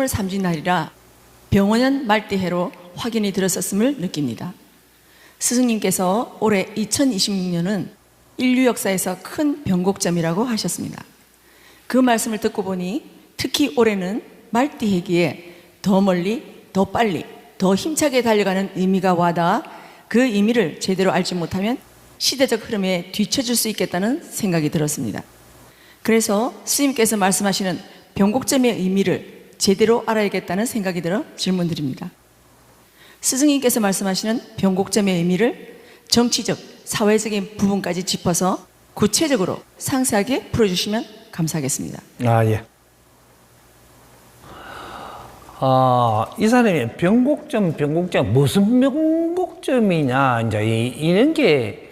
삼진날이라 병원연 말띠해로 확인이 들었었음을 느낍니다. 스승님께서 올해 2026년은 인류 역사에서 큰 변곡점이라고 하셨습니다. 그 말씀을 듣고 보니 특히 올해는 말띠해기에 더 멀리, 더 빨리, 더 힘차게 달려가는 의미가 와닿아 그 의미를 제대로 알지 못하면 시대적 흐름에 뒤처질 수 있겠다는 생각이 들었습니다. 그래서 스님께서 말씀하시는 변곡점의 의미를 제대로 알아야겠다는 생각이 들어 질문드립니다. 스승님께서 말씀하시는 변곡점의 의미를 정치적, 사회적인 부분까지 짚어서 구체적으로 상세하게 풀어주시면 감사하겠습니다. 예. 이 사람이 변곡점, 무슨 변곡점이냐, 이제 이런 게,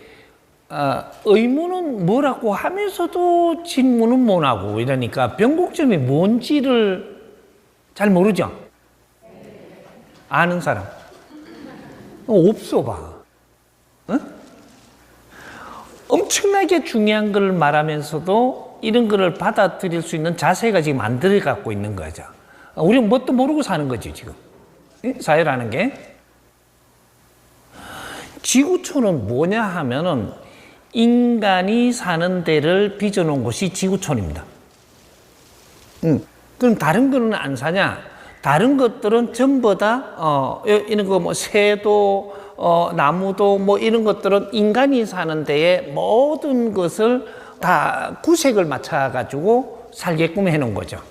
의문은 뭐라고 하면서도 질문은 못하고 이러니까 변곡점이 뭔지를 잘 모르죠? 아는 사람? 없어 봐. 응? 엄청나게 중요한 걸 말하면서도 이런 거를 받아들일 수 있는 자세가 지금 안 들어갖고 있는 거죠. 우리는 뭣도 모르고 사는 거지, 지금. 사회라는 게. 지구촌은 뭐냐 하면은 인간이 사는 데를 빚어놓은 곳이 지구촌입니다. 그럼 다른 거는 안 사냐? 다른 것들은 전부 다, 이런 거 뭐 새도, 나무도 뭐 이런 것들은 인간이 사는 데에 모든 것을 다 구색을 맞춰가지고 살게끔 해놓은 거죠.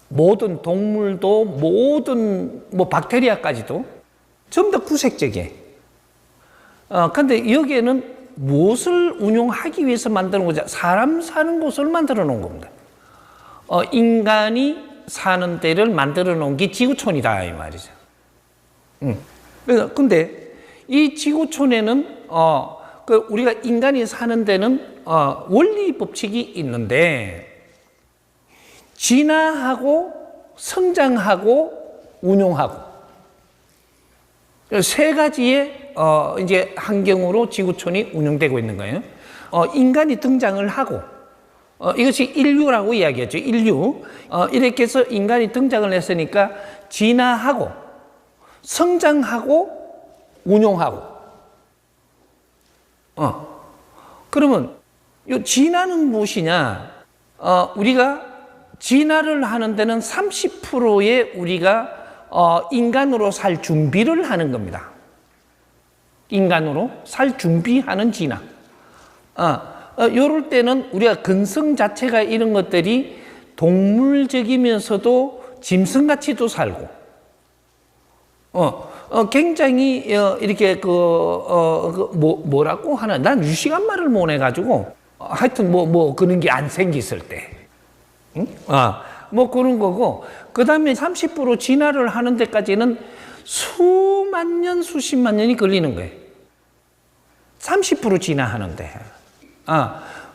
모든 동물도 모든 뭐 박테리아까지도 전부 다 구색적이에요. 근데 여기에는 무엇을 운용하기 위해서 만드는 거죠? 사람 사는 곳을 만들어 놓은 겁니다. 인간이 사는 데를 만들어 놓은 게 지구촌이다 이 말이죠. 근데 이 지구촌에는 우리가 인간이 사는 데는 원리 법칙이 있는데 진화하고 성장하고 운용하고 세 가지의 이제 환경으로 지구촌이 운영되고 있는 거예요. 인간이 등장을 하고 이것이 인류라고 이야기했죠. 인류. 이렇게 해서 인간이 등장을 했으니까 진화하고 성장하고 운용하고. 그러면 이 진화는 무엇이냐? 우리가 진화를 하는 데는 30%의 우리가 인간으로 살 준비를 하는 겁니다. 인간으로 살 준비하는 진화. 요럴 때는 우리가 근성 자체가 이런 것들이 동물적이면서도 짐승같이도 살고, 굉장히, 이렇게, 뭐라고 하나, 난 유식한 말을 못 해가지고, 하여튼 그런 게 안 생겼을 때. 응? 그런 거고, 그 다음에 30% 진화를 하는 데까지는 수만 년, 수십만 년이 걸리는 거예요. 30% 진화하는데.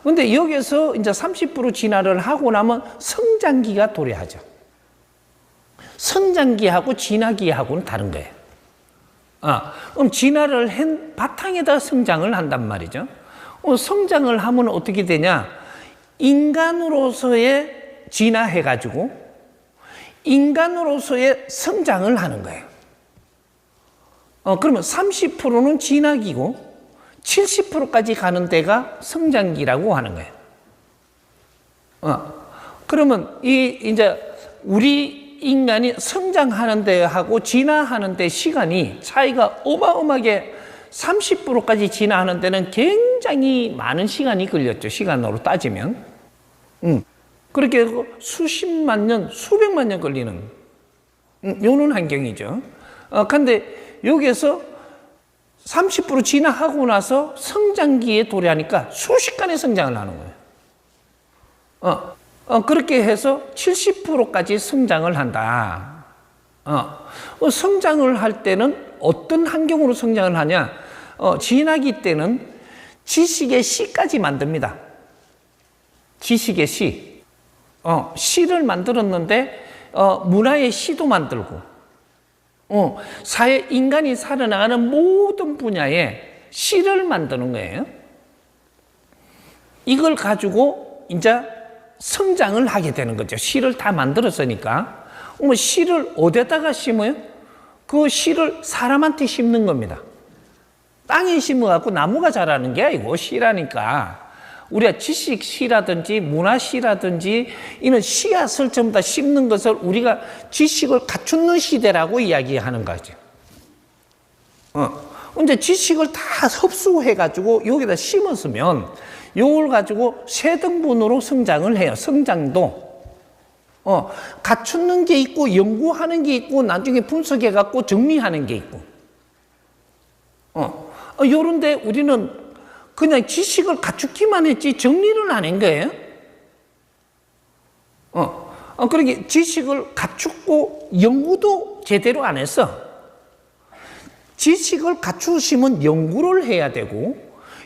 근데 여기서 이제 30% 진화를 하고 나면 성장기가 도래하죠. 성장기하고 진화기하고는 다른 거예요. 그럼 진화를 한 바탕에다 성장을 한단 말이죠. 성장을 하면 어떻게 되냐? 인간으로서의 진화해가지고 인간으로서의 성장을 하는 거예요. 그러면 30%는 진화기고 70%까지 가는 데가 성장기라고 하는 거예요. 그러면 이제 우리 인간이 성장하는 데하고 진화하는 데 시간이 차이가 어마어마하게 30%까지 진화하는 데는 굉장히 많은 시간이 걸렸죠. 시간으로 따지면. 그렇게 수십만 년, 수백만 년 걸리는 요런 환경이죠. 근데 여기에서 30% 진화하고 나서 성장기에 도래하니까 순식간에 성장을 하는 거예요. 그렇게 해서 70%까지 성장을 한다. 성장을 할 때는 어떤 환경으로 성장을 하냐? 진화기 때는 지식의 시까지 만듭니다. 지식의 시. 시를 만들었는데, 문화의 시도 만들고, 인간이 살아나가는 모든 분야에 시를 만드는 거예요. 이걸 가지고 이제 성장을 하게 되는 거죠. 시를 다 만들었으니까. 뭐 씨를 어디다가 심어요? 그 씨를 사람한테 심는 겁니다. 땅에 심어갖고 나무가 자라는 게 아니고 씨라니까. 우리가 지식 씨라든지 문화 씨라든지 이런 씨앗을 전부 다 심는 것을 우리가 지식을 갖추는 시대라고 이야기하는 거죠. 이제 지식을 다 흡수해가지고 여기다 심었으면 이걸 가지고 세 등분으로 성장을 해요. 성장도. 갖추는 게 있고 연구하는 게 있고 나중에 분석해갖고 정리하는 게 있고. 요런데 우리는 그냥 지식을 갖추기만 했지 정리를 안 한 거예요. 그러니까 지식을 갖추고 연구도 제대로 안 했어. 지식을 갖추시면 연구를 해야 되고,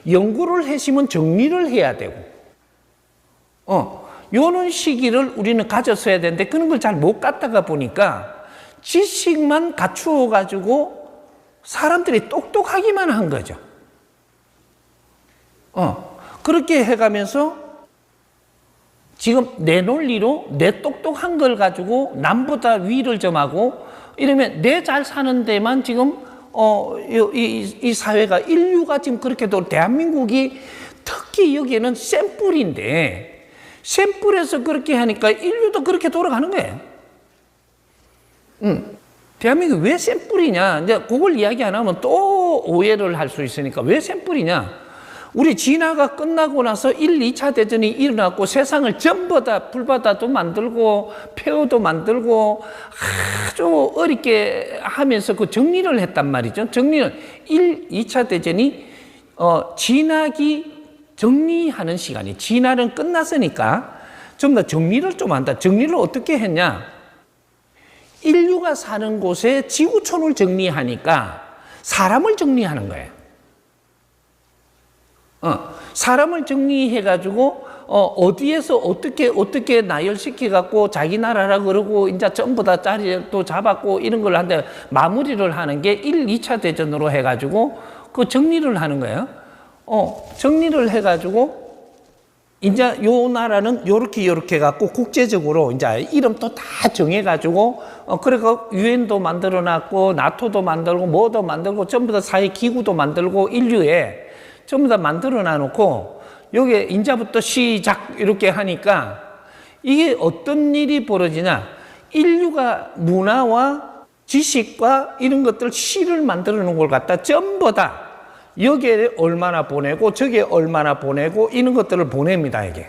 연구를 하시면 정리를 해야 되고, 요런 시기를 우리는 가졌어야 되는데 그런 걸 잘 못 갖다가 보니까 지식만 갖추어가지고 사람들이 똑똑하기만 한 거죠. 그렇게 해가면서 지금 내 논리로 내 똑똑한 걸 가지고 남보다 위를 점하고 이러면 내 잘 사는 데만 지금 이 사회가 인류가 지금 그렇게 대한민국이 특히 여기에는 샘플인데 샘플에서 그렇게 하니까 인류도 그렇게 돌아가는 거예요. 대한민국이 왜 샘플이냐? 이제 그걸 이야기 안 하면 또 오해를 할 수 있으니까 왜 샘플이냐? 우리 진화가 끝나고 나서 1, 2차 대전이 일어났고 세상을 전부 다 불바다도 만들고 폐허도 만들고 아주 어렵게 하면서 그 정리를 했단 말이죠. 정리는 1, 2차 대전이 진화기 정리하는 시간이 진화는 끝났으니까 좀 더 정리를 좀 한다. 정리를 어떻게 했냐? 인류가 사는 곳에 지구촌을 정리하니까 사람을 정리하는 거예요. 사람을 정리해가지고, 어디에서 어떻게 나열시켜갖고 자기 나라라 그러고, 이제 전부 다 자리도 잡았고, 이런 걸 한데 마무리를 하는 게 1, 2차 대전으로 해가지고, 그 정리를 하는 거예요. 정리를 해가지고, 이제 요 나라는 요렇게 해갖고 국제적으로 이제 이름도 다 정해가지고, 그래서 유엔도 만들어 놨고, 나토도 만들고, 뭐도 만들고, 전부 다 사회기구도 만들고, 인류에 전부 다 만들어 놔놓고 여기에 인자부터 시작 이렇게 하니까 이게 어떤 일이 벌어지냐? 인류가 문화와 지식과 이런 것들 시를 만들어 놓은 걸 갖다 전부 다 여기에 얼마나 보내고 저기에 얼마나 보내고 이런 것들을 보냅니다. 이게.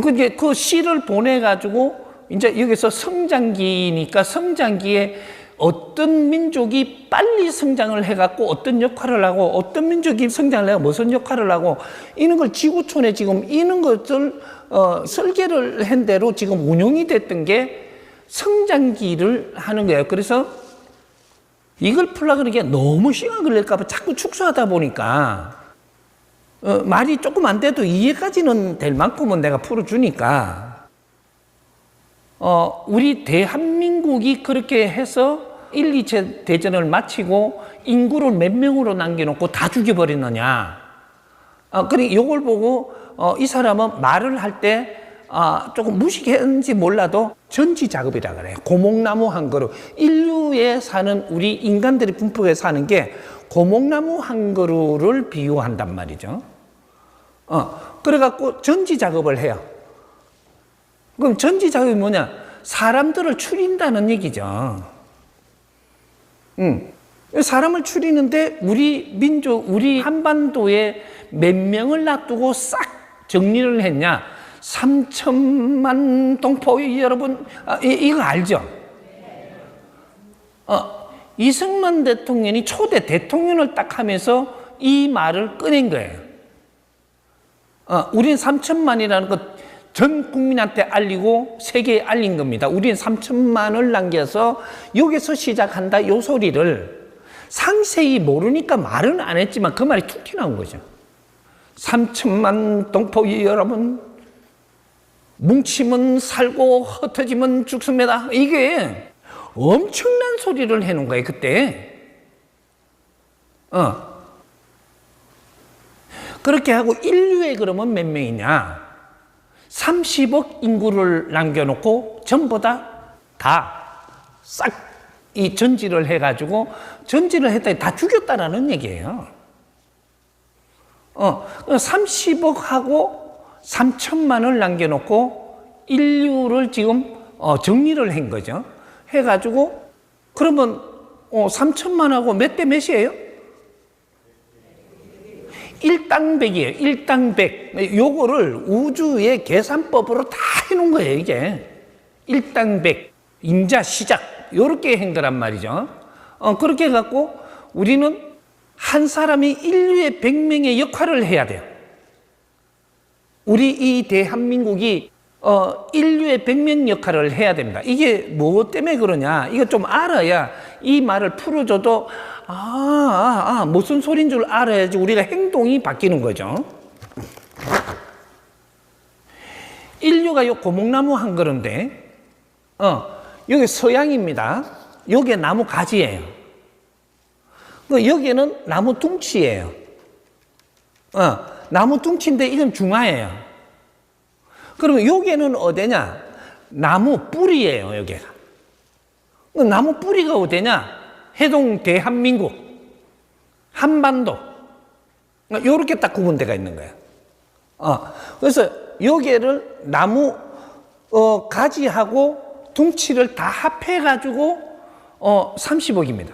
그게 그 시를 보내가지고 이제 여기서 성장기니까 성장기에 어떤 민족이 빨리 성장을 해갖고 어떤 역할을 하고 어떤 민족이 성장을 해서 무슨 역할을 하고 이런 걸 지구촌에 지금 이런 것을 설계를 한 대로 지금 운영이 됐던 게 성장기를 하는 거예요. 그래서 이걸 풀려고 하는 게 너무 시간 걸릴까 봐 자꾸 축소하다 보니까 말이 조금 안 돼도 이해까지는 될 만큼은 내가 풀어주니까 우리 대한민국이 그렇게 해서 1, 2차 대전을 마치고 인구를 몇 명으로 남겨놓고 다 죽여버리느냐. 그러니까 이걸 보고 이 사람은 말을 할 때 조금 무식했는지 몰라도 전지작업이라 그래요. 고목나무 한 그루. 인류에 사는 우리 인간들이 분포에 사는 게 고목나무 한 그루를 비유한단 말이죠. 그래갖고 전지작업을 해요. 그럼 전지작업이 뭐냐? 사람들을 추린다는 얘기죠. 사람을 추리는데 우리 민족, 우리 한반도에 몇 명을 놔두고 싹 정리를 했냐? 3천만 동포 여러분, 이거 알죠? 이승만 대통령이 초대 대통령을 딱 하면서 이 말을 꺼낸 거예요. 우린 3천만이라는 것 전 국민한테 알리고 세계에 알린 겁니다. 우리는 3천만을 남겨서 여기서 시작한다 요 소리를 상세히 모르니까 말은 안 했지만 그 말이 툭 튀어나온 거죠. 3천만 동포 여러분 뭉치면 살고 흩어지면 죽습니다. 이게 엄청난 소리를 해놓은 거예요 그때. 그렇게 하고 인류에 그러면 몇 명이냐? 30억 인구를 남겨놓고 전부 다 싹 이 전지를 해가지고 전지를 했더니 다 죽였다라는 얘기예요. 30억하고 3천만을 남겨놓고 인류를 지금 정리를 한 거죠. 해가지고 그러면 3천만하고 몇 대 몇이에요? 1당백이에요. 1당백. 요거를 우주의 계산법으로 다 해놓은 거예요, 이게. 1당백, 임자, 시작. 요렇게 한 거란 말이죠. 그렇게 해갖고 우리는 한 사람이 인류의 100명의 역할을 해야 돼요. 우리 이 대한민국이 인류의 100명 역할을 해야 됩니다. 이게 뭐 때문에 그러냐? 이거 좀 알아야 이 말을 풀어줘도 무슨 소린 줄 알아야지 우리가 행동이 바뀌는 거죠. 인류가 요 고목나무 한 그루인데, 여기 서양입니다. 여기 나무 가지예요. 여기는 나무 둥치예요. 나무 둥치인데 이건 중화예요. 그러면 여기는 어디냐? 나무 뿌리예요, 여기가. 나무 뿌리가 어디냐? 해동 대한민국, 한반도. 요렇게 딱 구분대가 있는 거예요. 그래서 여기를 나무 가지하고 둥치를 다 합해가지고 30억입니다.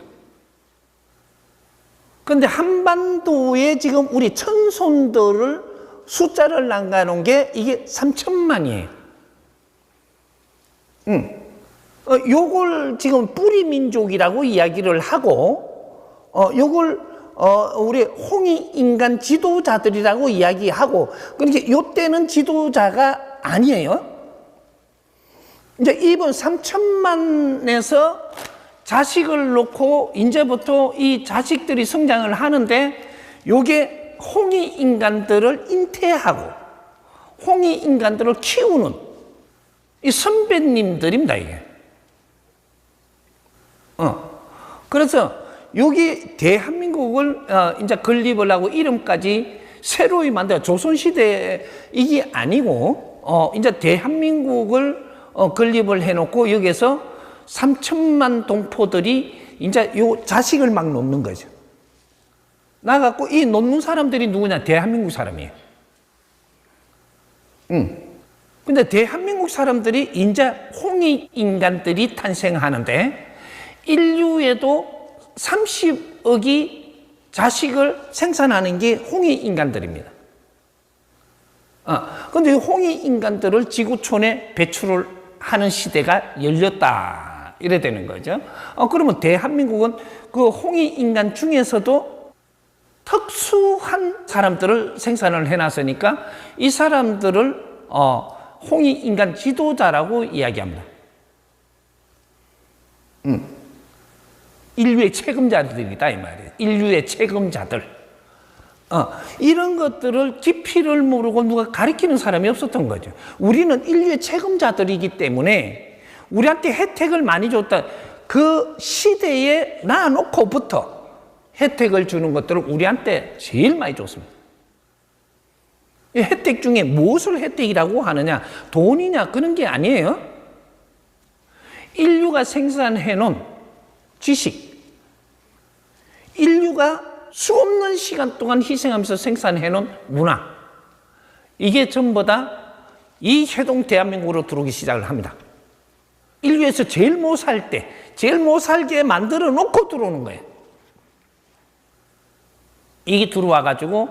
그런데 한반도에 지금 우리 천손들을 숫자를 남겨놓은 게 이게 3천만이에요. 요걸 지금 뿌리민족이라고 이야기를 하고, 요걸 우리 홍익인간 지도자들이라고 이야기하고, 그러니까 요때는 지도자가 아니에요. 이제 이번 3천만에서 자식을 놓고 이제부터 이 자식들이 성장을 하는데 요게 홍익인간들을 잉태하고 홍익인간들을 키우는 이 선배님들입니다, 이게. 그래서 여기 대한민국을 이제 건립을 하고 이름까지 새로이 만들어 조선시대 이게 아니고 이제 대한민국을 건립을 해놓고 여기서 3천만 동포들이 이제 요 자식을 막 놓는 거죠. 나갖고 이 놓는 사람들이 누구냐? 대한민국 사람이에요. 근데 대한민국 사람들이 이제 홍익인간들이 탄생하는데 인류에도 30억이 자식을 생산하는 게 홍익인간들입니다. 근데 홍익인간들을 지구촌에 배출을 하는 시대가 열렸다. 이래 되는 거죠. 그러면 대한민국은 그 홍익인간 중에서도 특수한 사람들을 생산을 해놨으니까 이 사람들을 홍익인간 지도자라고 이야기합니다. 인류의 책임자들이다 이 말이에요. 인류의 책임자들. 이런 것들을 깊이를 모르고 누가 가르치는 사람이 없었던 거죠. 우리는 인류의 책임자들이기 때문에 우리한테 혜택을 많이 줬다. 그 시대에 놔놓고부터 혜택을 주는 것들을 우리한테 제일 많이 줬습니다. 이 혜택 중에 무엇을 혜택이라고 하느냐? 돈이냐? 그런 게 아니에요. 인류가 생산해놓은 지식, 인류가 수없는 시간 동안 희생하면서 생산해놓은 문화, 이게 전부 다 이 해동 대한민국으로 들어오기 시작을 합니다. 인류에서 제일 못 살 때, 제일 못 살게 만들어 놓고 들어오는 거예요. 이게 들어와가지고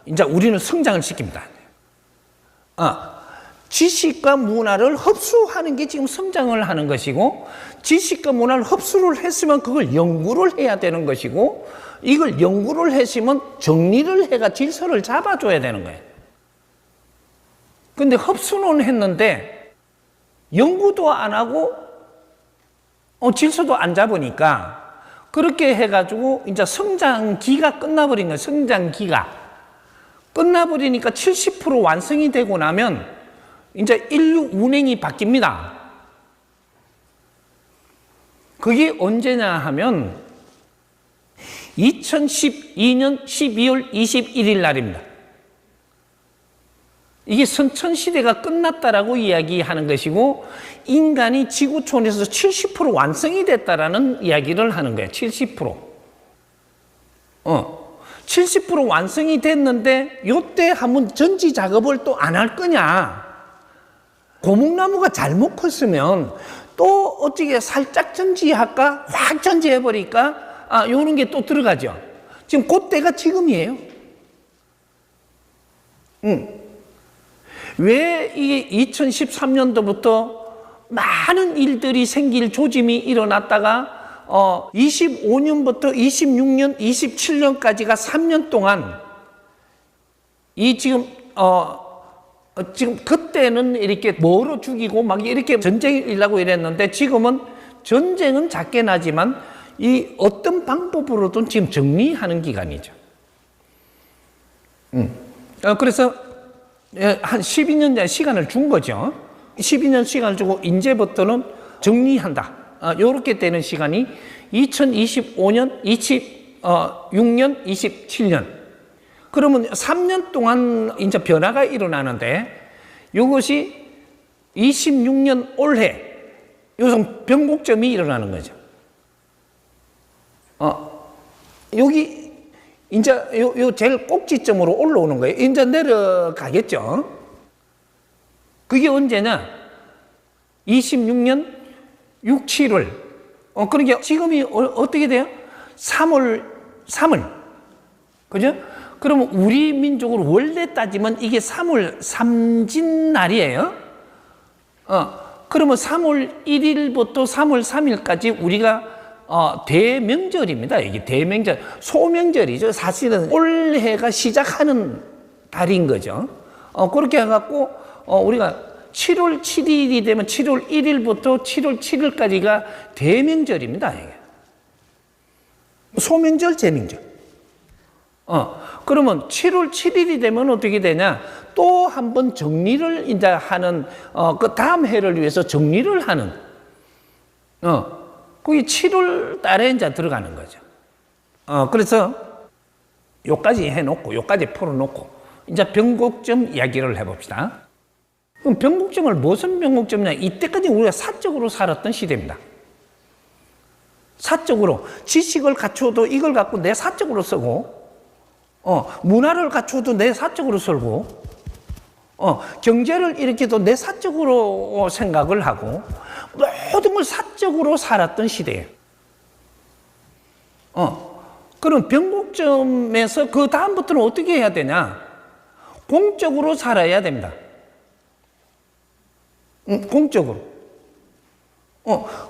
이제 우리는 성장을 시킵니다. 지식과 문화를 흡수하는 게 지금 성장을 하는 것이고, 지식과 문화를 흡수를 했으면 그걸 연구를 해야 되는 것이고, 이걸 연구를 했으면 정리를 해가 질서를 잡아줘야 되는 거예요. 근데 흡수는 했는데 연구도 안 하고 질서도 안 잡으니까 그렇게 해가지고 이제 성장기가 끝나버린 거예요. 성장기가 끝나버리니까 70% 완성이 되고 나면 이제 인류 운행이 바뀝니다. 그게 언제냐 하면 2012년 12월 21일 날입니다. 이게 선천시대가 끝났다라고 이야기하는 것이고, 인간이 지구촌에서 70% 완성이 됐다라는 이야기를 하는 거예요. 70%. 70% 완성이 됐는데 요때 한번 전지 작업을 또 안 할 거냐? 고목나무가 잘못 컸으면 또 어떻게 살짝 전지할까? 확 전지해버릴까? 요런 게 또 들어가죠. 지금 그때가 지금이에요. 왜 이게 2013년도부터 많은 일들이 생길 조짐이 일어났다가 25년부터 26년, 27년까지가 3년 동안 이 지금 그때는 이렇게 뭐로 죽이고 막 이렇게 전쟁이 일라고 이랬는데, 지금은 전쟁은 작게 나지만 이 어떤 방법으로든 지금 정리하는 기간이죠. 그래서 한 12년 전 시간을 준 거죠. 12년 시간을 주고 이제부터는 정리한다. 이렇게 되는 시간이 2025년, 26년, 27년. 그러면 3년 동안 이제 변화가 일어나는데, 이것이 26년 올해 요즘 변곡점이 일어나는 거죠. 여기 이제 요 제일 꼭지점으로 올라오는 거예요. 이제 내려가겠죠. 그게 언제냐? 26년 6, 7월. 그러니까 지금이 어떻게 돼요? 3월. 그죠? 그러면 우리 민족으로 원래 따지면 이게 3월 삼진날이에요. 그러면 3월 1일부터 3월 3일까지 우리가 대명절입니다. 이게 대명절, 소명절이죠. 사실은 올해가 시작하는 달인 거죠. 그렇게 해갖고 우리가 7월 7일이 되면 7월 1일부터 7월 7일까지가 대명절입니다. 이게. 소명절, 제명절. 그러면 7월 7일이 되면 어떻게 되냐? 또 한 번 정리를 이제 하는, 그 다음 해를 위해서 정리를 하는, 그게 7월 달에 이제 들어가는 거죠. 그래서 요까지 해놓고, 요까지 풀어놓고, 이제 변곡점 이야기를 해봅시다. 그럼 변곡점을 무슨 변곡점이냐? 이때까지 우리가 사적으로 살았던 시대입니다. 사적으로. 지식을 갖춰도 이걸 갖고 내 사적으로 쓰고, 문화를 갖춰도 내 사적으로 쓰고, 경제를 일으켜도 내 사적으로 생각을 하고, 모든 걸 사적으로 살았던 시대예요. 그럼 변곡점에서 그 다음부터는 어떻게 해야 되냐? 공적으로 살아야 됩니다. 공적으로.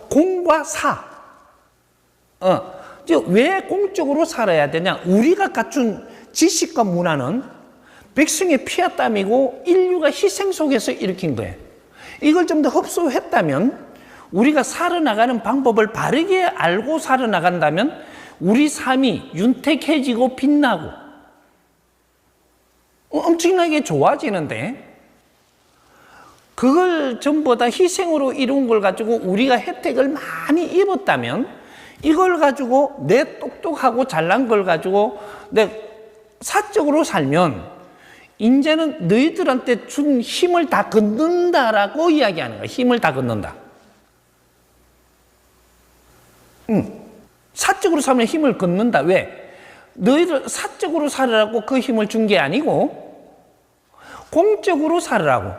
공과 사. 왜 공적으로 살아야 되냐? 우리가 갖춘 지식과 문화는 백성의 피와 땀이고 인류가 희생 속에서 일으킨 거예요. 이걸 좀 더 흡수했다면, 우리가 살아나가는 방법을 바르게 알고 살아나간다면 우리 삶이 윤택해지고 빛나고 엄청나게 좋아지는데, 그걸 전부 다 희생으로 이룬 걸 가지고 우리가 혜택을 많이 입었다면, 이걸 가지고 내 똑똑하고 잘난 걸 가지고 내 사적으로 살면 이제는 너희들한테 준 힘을 다 걷는다라고 이야기하는 거야. 힘을 다 걷는다. 사적으로 살면 힘을 걷는다. 왜? 너희들 사적으로 살으라고 그 힘을 준 게 아니고 공적으로 살으라고.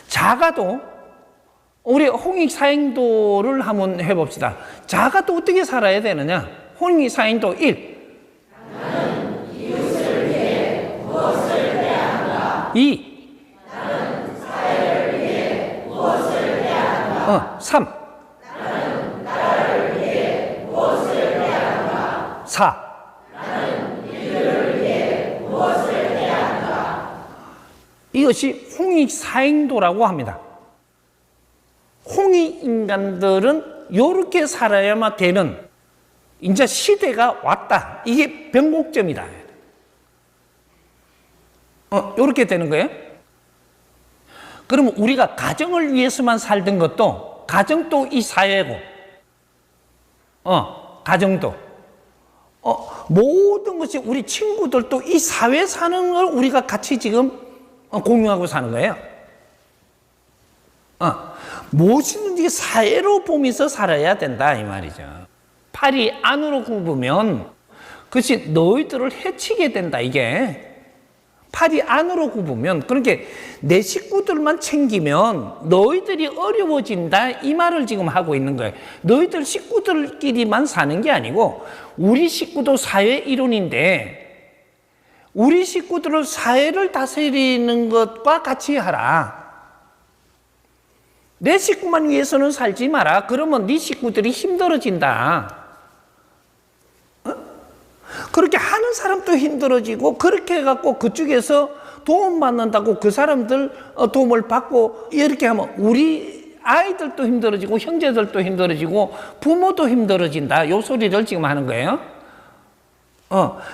작아도 우리 홍익사행도를 한번 해봅시다. 작아도 어떻게 살아야 되느냐? 홍익사행도 1. 나는 이웃을 위해 무엇을 해야 한다. 2. 나는 사회를 위해 무엇을 해야 한다. 3. 나는 나라를 위해 무엇을 해야 한다. 4. 나는 인류를 위해 무엇을 해야 한다. 이것이 홍익사행도라고 합니다. 홍익인간들은 이렇게 살아야만 되는 이제 시대가 왔다. 이게 변곡점이다. 이렇게 되는 거예요. 그러면 우리가 가정을 위해서만 살던 것도, 가정도 이 사회고, 가정도 모든 것이 우리 친구들도 이 사회 사는 걸 우리가 같이 지금 공유하고 사는 거예요. 무엇이든지 사회로 보면서 살아야 된다 이 말이죠. 팔이 안으로 굽으면 그것이 너희들을 해치게 된다. 이게 팔이 안으로 굽으면, 그러니까 내 식구들만 챙기면 너희들이 어려워진다 이 말을 지금 하고 있는 거예요. 너희들 식구들끼리만 사는 게 아니고 우리 식구도 사회 일원인데 우리 식구들을 사회를 다스리는 것과 같이 하라. 내 식구만 위해서는 살지 마라. 그러면 네 식구들이 힘들어진다. 그렇게 하는 사람도 힘들어지고, 그렇게 해갖고 그쪽에서 도움받는다고 그 사람들 도움을 받고 이렇게 하면 우리 아이들도 힘들어지고 형제들도 힘들어지고 부모도 힘들어진다. 요 소리를 지금 하는 거예요.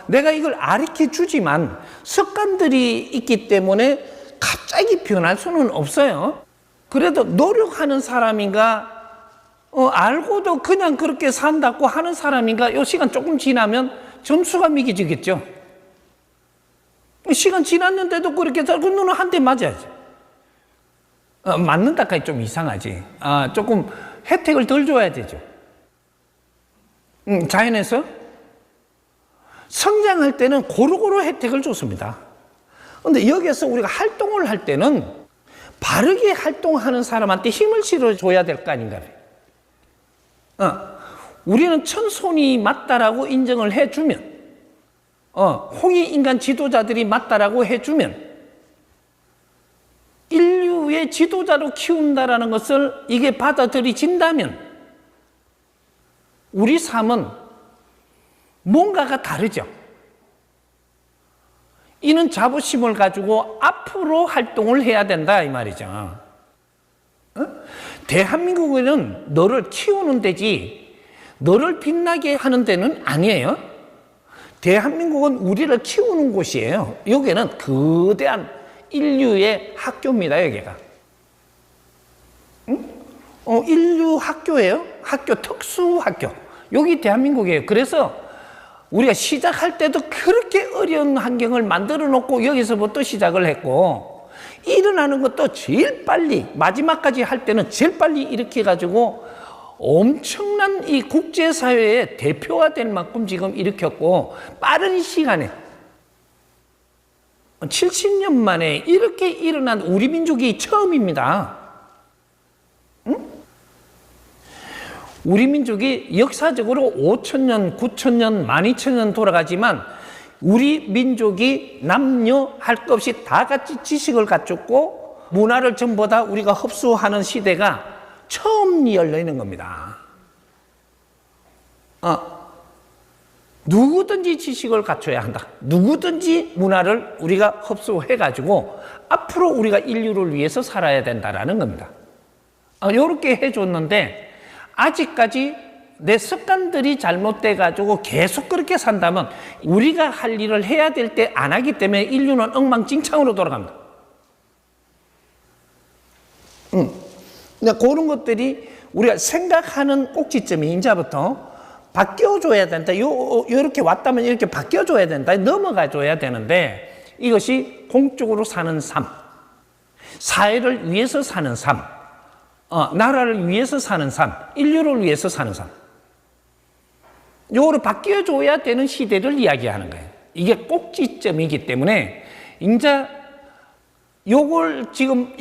내가 이걸 가르쳐 주지만 습관들이 있기 때문에 갑자기 변할 수는 없어요. 그래도 노력하는 사람인가, 알고도 그냥 그렇게 산다고 하는 사람인가, 요 시간 조금 지나면 점수가 매겨지겠죠. 시간 지났는데도 그렇게 그 눈은 한 대 맞아야지. 맞는다까지 좀 이상하지. 조금 혜택을 덜 줘야 되죠. 자연에서 성장할 때는 고루고루 혜택을 줬습니다. 근데 여기서 우리가 활동을 할 때는 바르게 활동하는 사람한테 힘을 실어줘야 될 거 아닌가. 우리는 천손이 맞다라고 인정을 해주면, 홍익인간 지도자들이 맞다라고 해주면, 인류의 지도자로 키운다라는 것을 이게 받아들여진다면 우리 삶은 뭔가가 다르죠. 이는 자부심을 가지고 앞으로 활동을 해야 된다 이 말이죠. 대한민국에는 너를 키우는 데지 너를 빛나게 하는 데는 아니에요. 대한민국은 우리를 키우는 곳이에요. 여기는 거대한 인류의 학교입니다. 여기가 인류 학교예요. 학교, 특수학교. 여기 대한민국이에요. 그래서 우리가 시작할 때도 그렇게 어려운 환경을 만들어 놓고 여기서부터 시작을 했고, 일어나는 것도 제일 빨리, 마지막까지 할 때는 제일 빨리 일으켜 가지고 엄청난 이 국제사회의 대표가 될 만큼 지금 일으켰고, 빠른 시간에 70년 만에 이렇게 일어난 우리 민족이 처음입니다. 우리 민족이 역사적으로 5,000년, 9,000년, 12,000년 돌아가지만 우리 민족이 남녀 할 것 없이 다 같이 지식을 갖췄고 문화를 전부 다 우리가 흡수하는 시대가 처음 열리는 겁니다. 누구든지 지식을 갖춰야 한다. 누구든지 문화를 우리가 흡수해가지고 앞으로 우리가 인류를 위해서 살아야 된다라는 겁니다. 이렇게 해줬는데 아직까지 내 습관들이 잘못돼가지고 계속 그렇게 산다면 우리가 할 일을 해야 될 때 안 하기 때문에 인류는 엉망진창으로 돌아갑니다. 그런 것들이 우리가 생각하는 꼭지점이 이제부터 바뀌어줘야 된다. 이렇게 왔다면 이렇게 바뀌어줘야 된다. 넘어가줘야 되는데 이것이 공적으로 사는 삶, 사회를 위해서 사는 삶, 나라를 위해서 사는 삶, 인류를 위해서 사는 삶. 요거로 바뀌어줘야 되는 시대를 이야기하는 거예요. 이게 꼭지점이기 때문에 이제 요걸 지금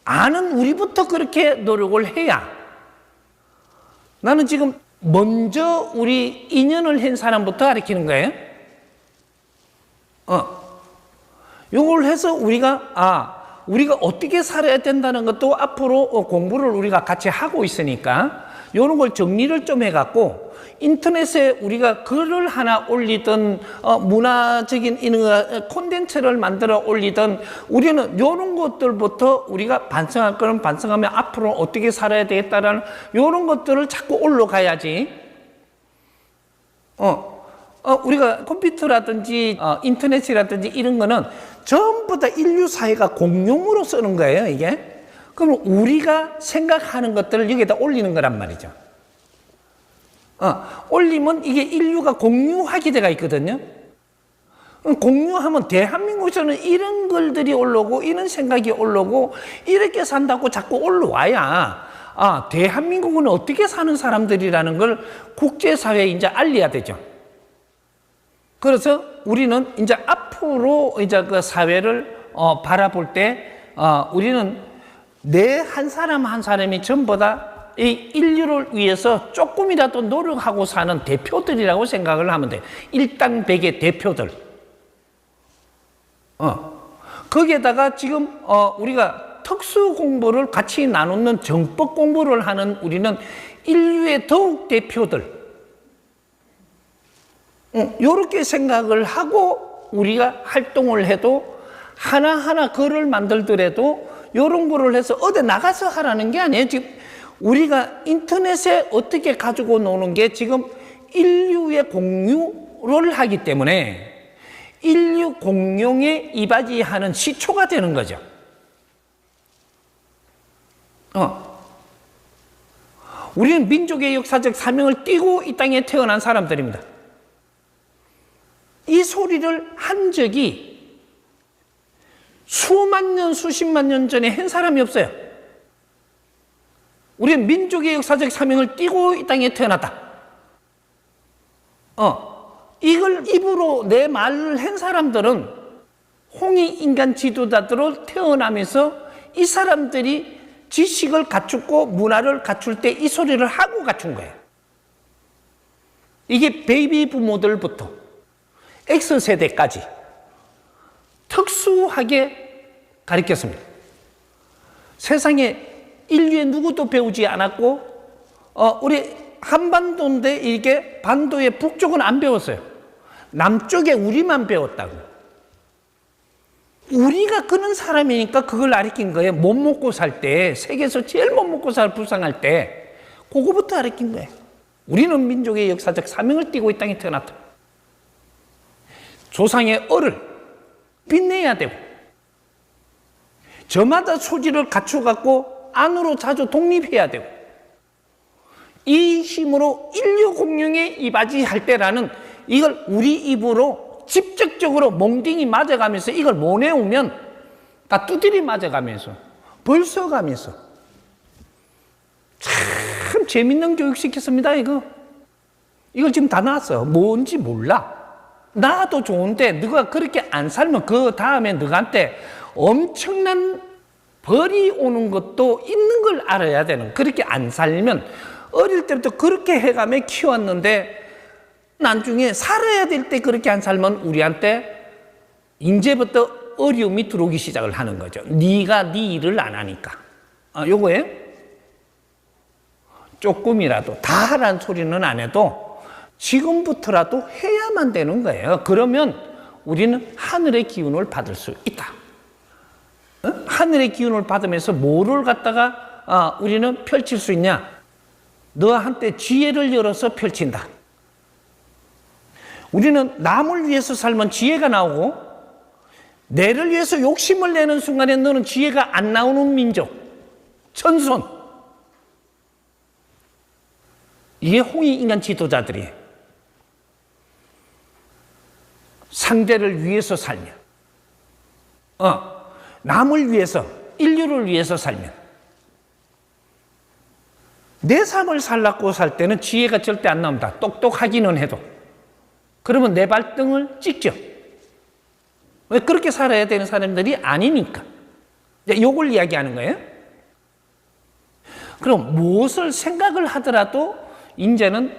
아는 우리부터 그렇게 노력을 해야, 나는 지금 먼저 우리 인연을 한 사람부터 가르치는 거예요. 요걸 해서 우리가 어떻게 살아야 된다는 것도 앞으로 공부를 우리가 같이 하고 있으니까 이런 걸 정리를 좀 해갖고 인터넷에 우리가 글을 하나 올리든 문화적인 콘텐츠를 만들어 올리든 우리는 이런 것들부터 우리가 반성할 거는 반성하며 앞으로 어떻게 살아야 되겠다라는 이런 것들을 자꾸 올라가야지. 우리가 컴퓨터라든지 인터넷이라든지 이런 거는 전부 다 인류 사회가 공용으로 쓰는 거예요, 이게. 그럼 우리가 생각하는 것들을 여기다 올리는 거란 말이죠. 올리면 이게 인류가 공유하게 돼가 있거든요. 공유하면 대한민국에서는 이런 글들이 올라오고 이런 생각이 올라오고 이렇게 산다고 자꾸 올라와야 대한민국은 어떻게 사는 사람들이라는 걸 국제사회에 이제 알려야 되죠. 그래서 우리는 이제 앞으로 이제 그 사회를 바라볼 때 우리는 내 한 사람 한 사람이 전부 다 이 인류를 위해서 조금이라도 노력하고 사는 대표들이라고 생각을 하면 돼요. 일당백의 대표들. 거기에다가 지금 우리가 특수 공부를 같이 나누는 정법 공부를 하는 우리는 인류의 더욱 대표들. 이렇게 생각을 하고 우리가 활동을 해도 하나하나 글을 만들더라도 이런 거를 해서 어디 나가서 하라는 게 아니에요. 지금 우리가 인터넷에 어떻게 가지고 노는 게 지금 인류의 공유를 하기 때문에 인류 공룡에 이바지하는 시초가 되는 거죠. 우리는 민족의 역사적 사명을 띠고 이 땅에 태어난 사람들입니다. 이 소리를 한 적이 수만 년, 수십만 년 전에 한 사람이 없어요. 우리는 민족의 역사적 사명을 띠고 이 땅에 태어났다. 이걸 입으로 내 말을 한 사람들은 홍익인간 지도자들로 태어나면서 이 사람들이 지식을 갖추고 문화를 갖출 때 이 소리를 하고 갖춘 거예요. 이게 베이비 부모들부터 X세대까지 특수하게 가르쳤습니다. 세상에 인류의 누구도 배우지 않았고 우리 한반도인데 이게 반도의 북쪽은 안 배웠어요. 남쪽에 우리만 배웠다고. 우리가 그런 사람이니까 그걸 가르친 거예요. 못 먹고 살 때, 세계에서 제일 못 먹고 살 불쌍할 때 그거부터 가르친 거예요. 우리는 민족의 역사적 사명을 띠고 이 땅에 태어났다. 조상의 얼을 빛내야 되고 저마다 소질을 갖춰갖고 안으로 자주 독립해야 되고 이 힘으로 인류 공룡에 이바지할 때라는 이걸 우리 입으로 직접적으로 몽둥이 맞아가면서 이걸 못 내오면 다 두드리 맞아가면서 벌써가면서 참 재밌는 교육 시켰습니다. 이걸 지금 다 나왔어. 뭔지 몰라. 나도 좋은데 너가 그렇게 안 살면 그 다음에 너한테 엄청난 벌이 오는 것도 있는 걸 알아야 되는. 그렇게 안 살면 어릴 때부터 그렇게 해가며 키웠는데 나중에 살아야 될 때 그렇게 안 살면 우리한테 이제부터 어려움이 들어오기 시작을 하는 거죠. 네가 네 일을 안 하니까. 요거예요. 조금이라도 다 하라는 소리는 안 해도 지금부터라도 해야만 되는 거예요. 그러면 우리는 하늘의 기운을 받을 수 있다. 하늘의 기운을 받으면서 뭐를 갖다가 우리는 펼칠 수 있냐? 너한테 지혜를 열어서 펼친다. 우리는 남을 위해서 살면 지혜가 나오고 내를 위해서 욕심을 내는 순간에 너는 지혜가 안 나오는 민족, 천손. 이게 홍익인간 지도자들이에요. 상대를 위해서 살면, 남을 위해서, 인류를 위해서 살면, 내 삶을 살라고 살 때는 지혜가 절대 안 나옵니다. 똑똑하기는 해도. 그러면 내 발등을 찍죠. 왜 그렇게 살아야 되는 사람들이 아니니까. 이걸 이야기하는 거예요. 그럼 무엇을 생각을 하더라도 이제는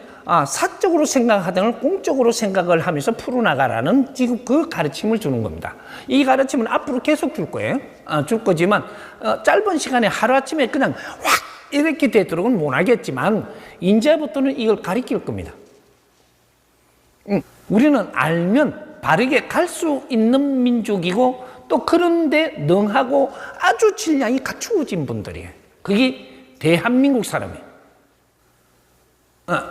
사적으로 생각하든 공적으로 생각을 하면서 풀어나가라는 지금 그 가르침을 주는 겁니다. 이 가르침은 앞으로 계속 줄 거예요. 줄 거지만 짧은 시간에 하루아침에 그냥 확 이렇게 되도록은 못 하겠지만 이제부터는 이걸 가르칠 겁니다. 우리는 알면 바르게 갈 수 있는 민족이고 또 그런데 능하고 아주 질량이 갖추어진 분들이에요. 그게 대한민국 사람이에요.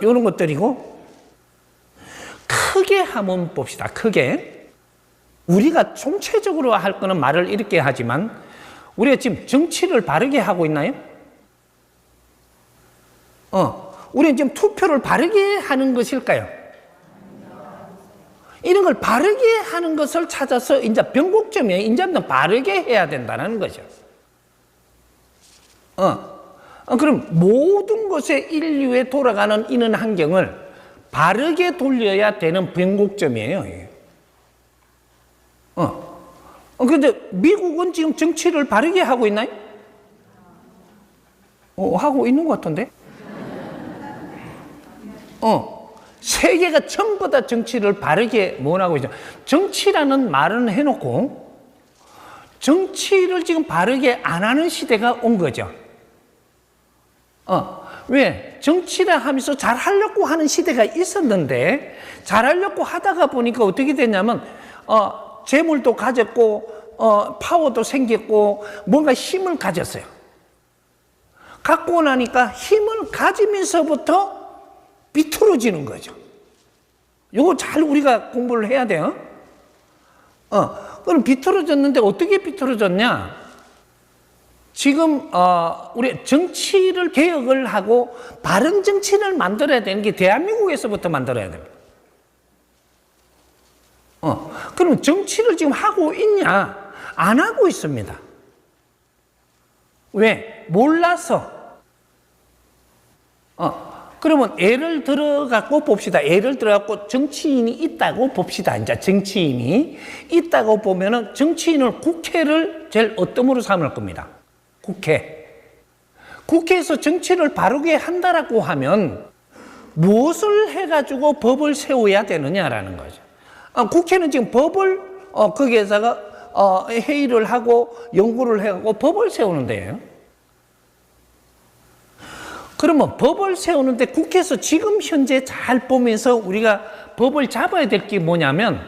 이런 것들이고 크게 한번 봅시다. 크게. 우리가 총체적으로 할 거는 말을 이렇게 하지만 우리가 지금 정치를 바르게 하고 있나요? 우리는 지금 투표를 바르게 하는 것일까요? 이런 걸 바르게 하는 것을 찾아서 이제 변곡점이에요. 이제 바르게 해야 된다는 거죠. 그럼 모든 것에 인류에 돌아가는 이런 환경을 바르게 돌려야 되는 변곡점이에요. 근데 미국은 지금 정치를 바르게 하고 있나요? 하고 있는 것 같은데? 세계가 전부 다 정치를 바르게 못하고 있죠. 정치라는 말은 해놓고 정치를 지금 바르게 안 하는 시대가 온 거죠. 왜? 정치를 하면서 잘 하려고 하는 시대가 있었는데 잘 하려고 하다가 보니까 어떻게 됐냐면 재물도 가졌고 파워도 생겼고 뭔가 힘을 가졌어요. 갖고 나니까 힘을 가지면서부터 비틀어지는 거죠. 요거 잘 우리가 공부를 해야 돼요. 그럼 비틀어졌는데 어떻게 비틀어졌냐? 지금 우리 정치를 개혁을 하고 바른 정치를 만들어야 되는 게 대한민국에서부터 만들어야 됩니다. 그럼 정치를 지금 하고 있냐? 안 하고 있습니다. 왜? 몰라서. 그러면 예를 들어 갖고 봅시다. 예를 들어 갖고 정치인이 있다고 봅시다. 이제 정치인이 있다고 보면은 정치인을 국회를 제일 어떤 삼을 겁니다. 국회에서 정치를 바르게 한다라고 하면 무엇을 해가지고 법을 세워야 되느냐라는 거죠. 국회는 지금 법을 거기에다가 회의를 하고 연구를 해가지고 법을 세우는데요. 그러면 법을 세우는데 국회에서 지금 현재 잘 보면서 우리가 법을 잡아야 될 게 뭐냐면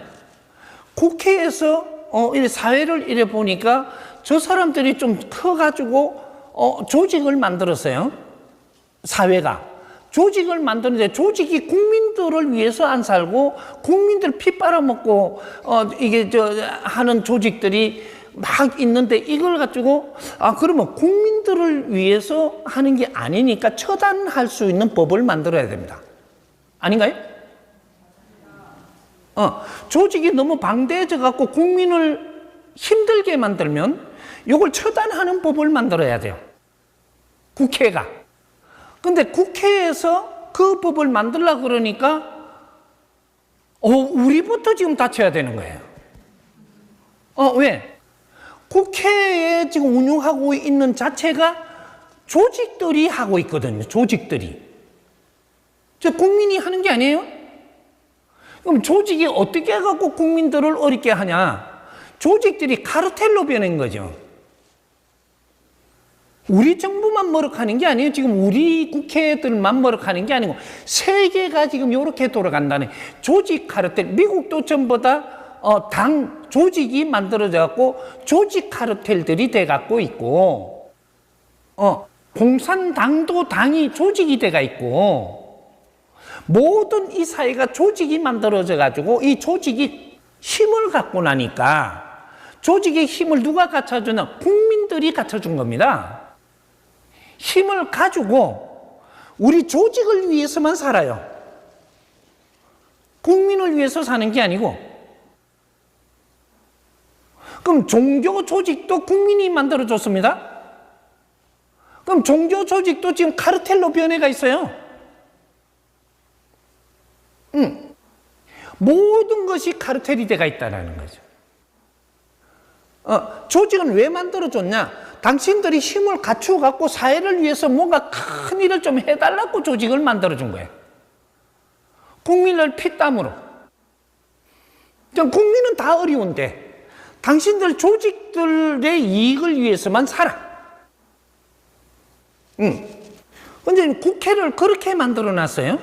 국회에서 이 사회를 이래 보니까 저 사람들이 좀 커가지고 조직을 만들었어요. 사회가 조직을 만드는데 조직이 국민들을 위해서 안 살고 국민들 피 빨아먹고 이게 하는 조직들이 막 있는데 이걸 가지고 그러면 국민들을 위해서 하는 게 아니니까 처단할 수 있는 법을 만들어야 됩니다. 아닌가요? 조직이 너무 방대해져 갖고 국민을 힘들게 만들면 이걸 처단하는 법을 만들어야 돼요. 국회가. 근데 국회에서 그 법을 만들려고 그러니까 우리부터 지금 다쳐야 되는 거예요. 왜? 국회에 지금 운영하고 있는 자체가 조직들이 하고 있거든요. 조직들이. 저 국민이 하는 게 아니에요? 그럼 조직이 어떻게 해갖고 국민들을 어렵게 하냐? 조직들이 카르텔로 변한 거죠. 우리 정부만 머쓱하는 게 아니에요. 지금 우리 국회들만 머쓱하는 게 아니고 세계가 지금 이렇게 돌아간다는 조직 카르텔. 미국도 전부 다 당 조직이 만들어져 갖고 조직 카르텔들이 돼 갖고 있고 공산당도 당이 조직이 돼가 있고 모든 이 사회가 조직이 만들어져 가지고 이 조직이 힘을 갖고 나니까 조직의 힘을 누가 갖춰주나? 국민들이 갖춰준 겁니다. 힘을 가지고 우리 조직을 위해서만 살아요. 국민을 위해서 사는 게 아니고. 그럼 종교 조직도 국민이 만들어줬습니다. 그럼 종교 조직도 지금 카르텔로 변해가 있어요. 모든 것이 카르텔이 돼가 있다는 거죠. 조직은 왜 만들어줬냐? 당신들이 힘을 갖추어 갖고 사회를 위해서 뭔가 큰 일을 좀 해달라고 조직을 만들어준 거예요. 국민을 피땀으로. 국민은 다 어려운데 당신들 조직들의 이익을 위해서만 살아. 근데 국회를 그렇게 만들어 놨어요.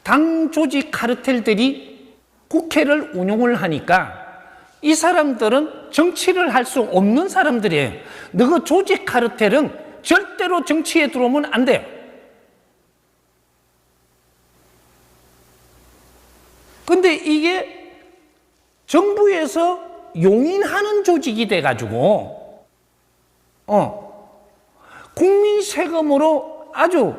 당 조직 카르텔들이 국회를 운용을 하니까 이 사람들은 정치를 할 수 없는 사람들이에요. 너그 조직 카르텔은 절대로 정치에 들어오면 안 돼요. 근데 이게 정부에서 용인하는 조직이 돼가지고 국민 세금으로 아주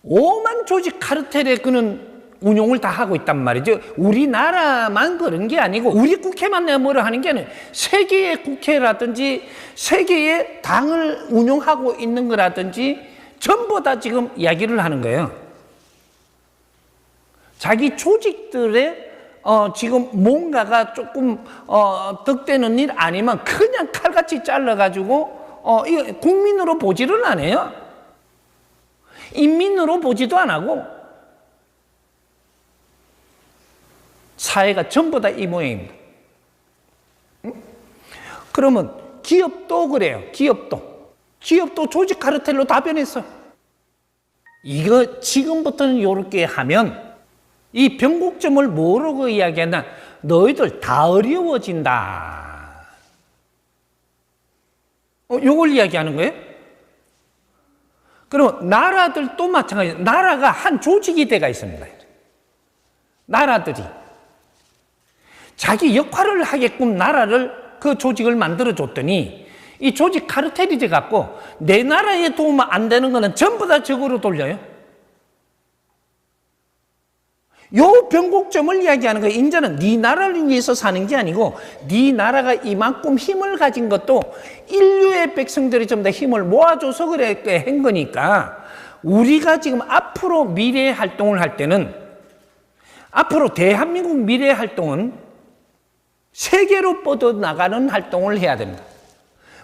오만 조직 카르텔에 그는 운용을 다 하고 있단 말이죠. 우리나라만 그런 게 아니고 우리 국회만 내가 뭐라 하는 게 아니에요. 세계의 국회라든지 세계의 당을 운용하고 있는 거라든지 전부 다 지금 이야기를 하는 거예요. 자기 조직들의 지금 뭔가가 조금 득되는 일 아니면 그냥 칼같이 잘라가지고 이거 국민으로 보지를 안 해요. 인민으로 보지도 안 하고 사회가 전부 다 이 모양입니다. 그러면 기업도 그래요. 기업도 조직 카르텔로 다 변했어요. 이거 지금부터는 이렇게 하면 이 변곡점을 뭐라고 이야기하나? 너희들 다 어려워진다. 요걸 이야기하는 거예요. 그럼 나라들도 마찬가지예요. 나라가 한 조직이 돼가 있습니다. 나라들이 자기 역할을 하게끔 나라를 그 조직을 만들어 줬더니 이 조직 카르텔이 돼 갖고 내 나라에 도움 안 되는 거는 전부 다 적으로 돌려요. 요 변곡점을 이야기하는 거예요. 이제는 네 나라를 위해서 사는 게 아니고 네 나라가 이만큼 힘을 가진 것도 인류의 백성들이 좀 더 힘을 모아줘서 그렇게 한 거니까 우리가 지금 앞으로 미래 활동을 할 때는 앞으로 대한민국 미래 활동은 세계로 뻗어나가는 활동을 해야 됩니다.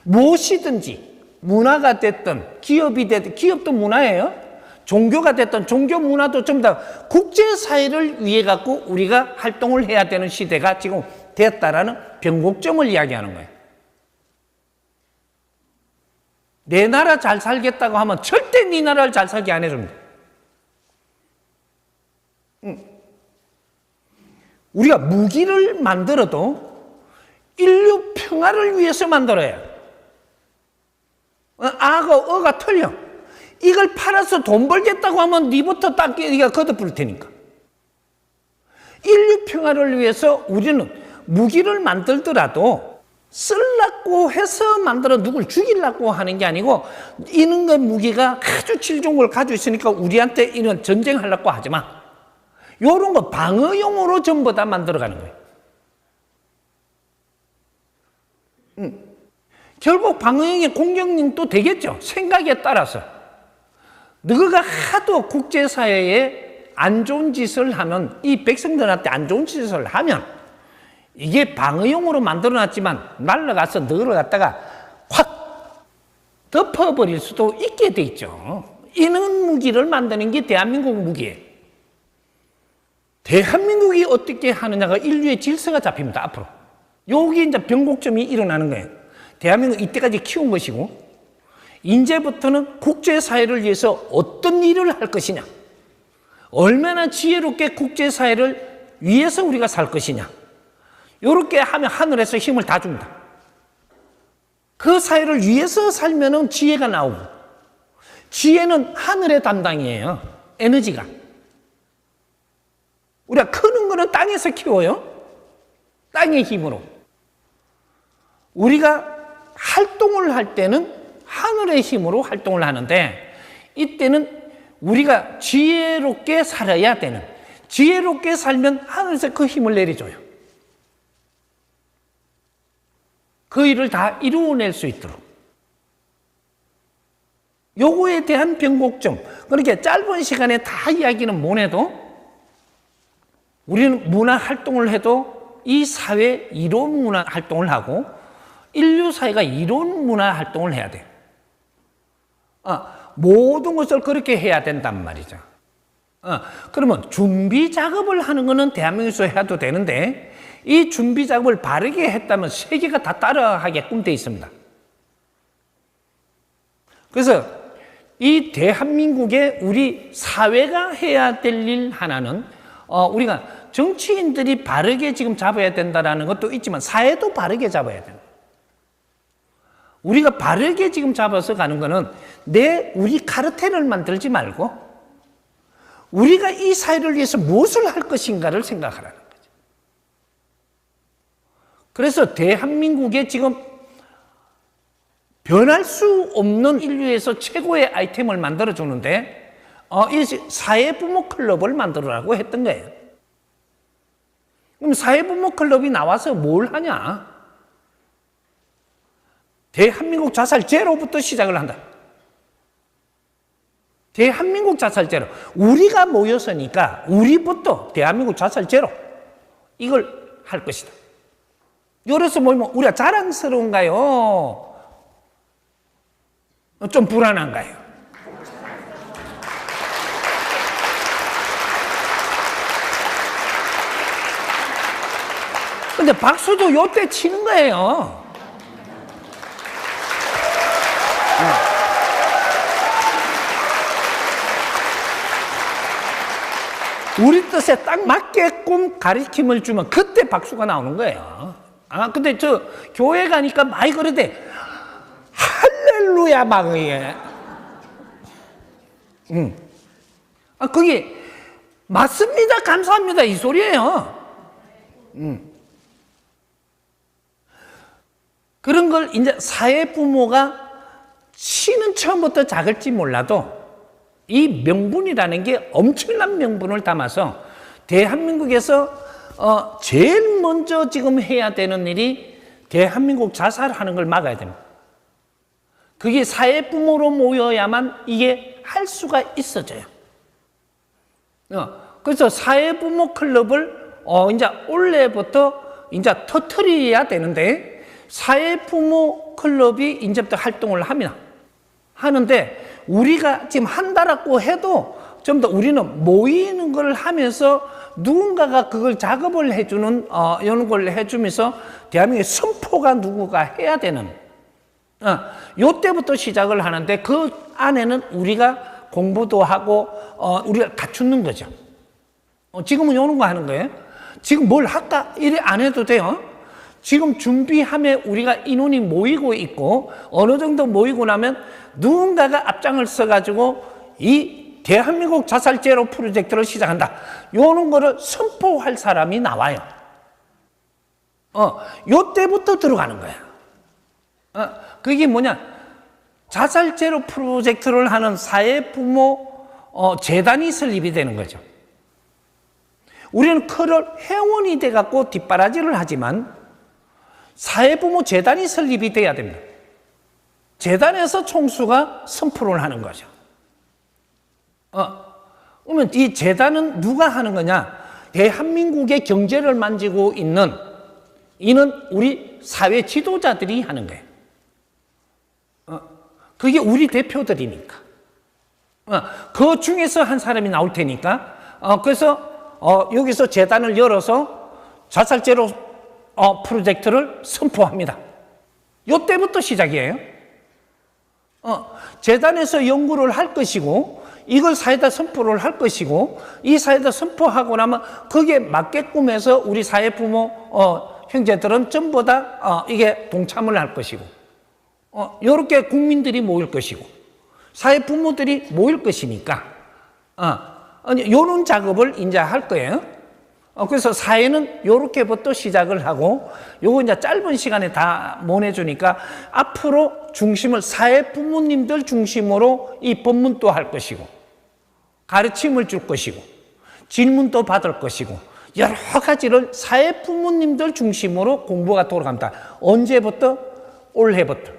무엇이든지 문화가 됐든 기업이 됐든 기업도 문화예요. 종교가 됐든 종교 문화도 전부 다 국제사회를 위해 갖고 우리가 활동을 해야 되는 시대가 지금 됐다라는 변곡점을 이야기하는 거예요. 내 나라 잘 살겠다고 하면 절대 네 나라를 잘 살게 안 해줍니다. 우리가 무기를 만들어도 인류 평화를 위해서 만들어야 해요. 어가 틀려. 이걸 팔아서 돈 벌겠다고 하면 니부터 네가 걷어부을 테니까. 인류 평화를 위해서 우리는 무기를 만들더라도 쓰려고 해서 만들어 누굴 죽이려고 하는 게 아니고 이런 거 무기가 아주 질좋은 걸 가지고 있으니까 우리한테 이런 전쟁하려고 하지 마. 요런 거 방어용으로 전부 다 만들어가는 거예요. 결국 방어용의 공격력도 되겠죠. 생각에 따라서. 너가 하도 국제사회에 안 좋은 짓을 하면 이 백성들한테 안 좋은 짓을 하면 이게 방어용으로 만들어놨지만 날아가서 너를 갖다가 확 덮어버릴 수도 있게 돼 있죠. 이런 무기를 만드는 게 대한민국 무기예요. 대한민국이 어떻게 하느냐가 인류의 질서가 잡힙니다. 앞으로. 여기 이제 변곡점이 일어나는 거예요. 대한민국 이때까지 키운 것이고 이제부터는 국제사회를 위해서 어떤 일을 할 것이냐, 얼마나 지혜롭게 국제사회를 위해서 우리가 살 것이냐, 이렇게 하면 하늘에서 힘을 다 줍니다. 그 사회를 위해서 살면은 지혜가 나오고, 지혜는 하늘의 담당이에요. 에너지가. 우리가 크는 거는 땅에서 키워요. 땅의 힘으로. 우리가 활동을 할 때는 하늘의 힘으로 활동을 하는데 이때는 우리가 지혜롭게 살아야 되는, 지혜롭게 살면 하늘에서 그 힘을 내려줘요. 그 일을 다 이루어낼 수 있도록. 요거에 대한 변곡점. 그렇게 짧은 시간에 다 이야기는 못 해도 우리는 문화 활동을 해도 이 사회 이론 문화 활동을 하고 인류 사회가 이론 문화 활동을 해야 돼요. 모든 것을 그렇게 해야 된단 말이죠. 그러면 준비 작업을 하는 거는 대한민국에서 해도 되는데 이 준비 작업을 바르게 했다면 세계가 다 따라하게끔 돼 있습니다. 그래서 이 대한민국의 우리 사회가 해야 될 일 하나는 우리가 정치인들이 바르게 지금 잡아야 된다는 것도 있지만 사회도 바르게 잡아야 됩니다. 우리가 바르게 지금 잡아서 가는 거는 우리 카르텔을 만들지 말고 우리가 이 사회를 위해서 무엇을 할 것인가를 생각하라는 거죠. 그래서 대한민국에 지금 변할 수 없는 인류에서 최고의 아이템을 만들어주는데 이 사회부모 클럽을 만들으라고 했던 거예요. 그럼 사회부모 클럽이 나와서 뭘 하냐? 대한민국 자살 제로부터 시작을 한다. 대한민국 자살 제로. 우리가 모였으니까 우리부터 대한민국 자살 제로. 이걸 할 것이다. 이래서 모이면 우리가 자랑스러운가요? 좀 불안한가요? 근데 박수도 요때 치는 거예요. 우리 뜻에 딱 맞게끔 가르침을 주면 그때 박수가 나오는 거예요. 근데 저 교회 가니까 많이 그러대. 할렐루야 막 이게. 그게 맞습니다. 감사합니다. 이 소리예요. 그런 걸 이제 사회부모가 시는 처음부터 작을지 몰라도 이 명분이라는 게 엄청난 명분을 담아서 대한민국에서 제일 먼저 지금 해야 되는 일이 대한민국 자살하는 걸 막아야 됩니다. 그게 사회부모로 모여야만 이게 할 수가 있어져요. 그래서 사회부모 클럽을 이제 올해부터 이제 터트려야 되는데 사회부모 클럽이 이제부터 활동을 합니다. 하는데 우리가 지금 한다라고 해도 좀 더 우리는 모이는 걸 하면서 누군가가 그걸 작업을 해주는 이런 걸 해주면서 대한민국의 선포가 누구가 해야 되는 요때부터 시작을 하는데 그 안에는 우리가 공부도 하고 우리가 갖추는 거죠. 지금은 요런 거 하는 거예요. 지금 뭘 할까? 이래 안 해도 돼요. 지금 준비하면 우리가 인원이 모이고 있고 어느 정도 모이고 나면 누군가가 앞장을 써가지고 이 대한민국 자살 제로 프로젝트를 시작한다. 요런 거를 선포할 사람이 나와요. 요때부터 들어가는 거야. 그게 뭐냐? 자살 제로 프로젝트를 하는 사회부모 재단이 설립이 되는 거죠. 우리는 그걸 회원이 돼갖고 뒷바라지를 하지만 사회부모 재단이 설립이 돼야 됩니다. 재단에서 총수가 선포를 하는 거죠. 그러면 이 재단은 누가 하는 거냐? 대한민국의 경제를 만지고 있는 이는 우리 사회 지도자들이 하는 거예요. 그게 우리 대표들이니까. 그 중에서 한 사람이 나올 테니까. 그래서 여기서 재단을 열어서 자살제로 프로젝트를 선포합니다. 요때부터 시작이에요. 재단에서 연구를 할 것이고 이걸 사회다 선포를 할 것이고 이 사회다 선포하고 나면 거기에 맞게끔 해서 우리 사회부모 형제들은 전부 다 이게 동참을 할 것이고 이렇게 국민들이 모일 것이고 사회부모들이 모일 것이니까 이런 작업을 이제 할 거예요. 그래서 사회는 요렇게부터 시작을 하고 요거 이제 짧은 시간에 다 보내주니까 앞으로 중심을 사회 부모님들 중심으로 이 법문도 할 것이고 가르침을 줄 것이고 질문도 받을 것이고 여러 가지를 사회 부모님들 중심으로 공부가 돌아갑니다. 언제부터? 올해부터.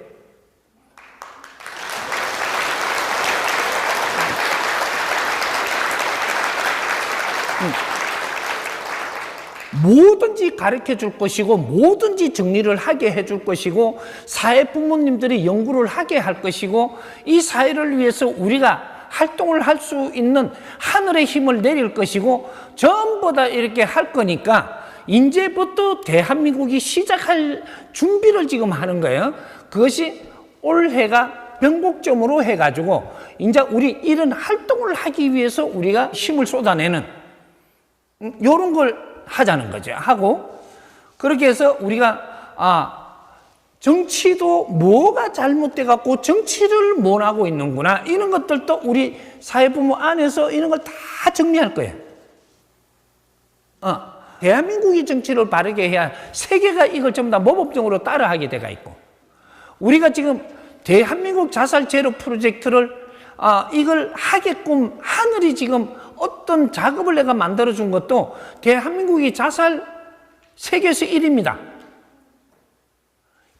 뭐든지 가르쳐 줄 것이고 뭐든지 정리를 하게 해줄 것이고 사회 부모님들이 연구를 하게 할 것이고 이 사회를 위해서 우리가 활동을 할 수 있는 하늘의 힘을 내릴 것이고 전부 다 이렇게 할 거니까 이제부터 대한민국이 시작할 준비를 지금 하는 거예요. 그것이 올해가 변곡점으로 해가지고 이제 우리 이런 활동을 하기 위해서 우리가 힘을 쏟아내는 이런 걸 하자는 거죠. 하고 그렇게 해서 우리가 정치도 뭐가 잘못돼 갖고 정치를 못 하고 있는구나 이런 것들도 우리 사회부모 안에서 이런 걸 다 정리할 거예요. 대한민국이 정치를 바르게 해야 세계가 이걸 전부 다 모범적으로 따라하게 돼가 있고 우리가 지금 대한민국 자살 제로 프로젝트를 이걸 하게끔 하늘이 지금 어떤 작업을 내가 만들어준 것도 대한민국이 자살 세계에서 1위입니다.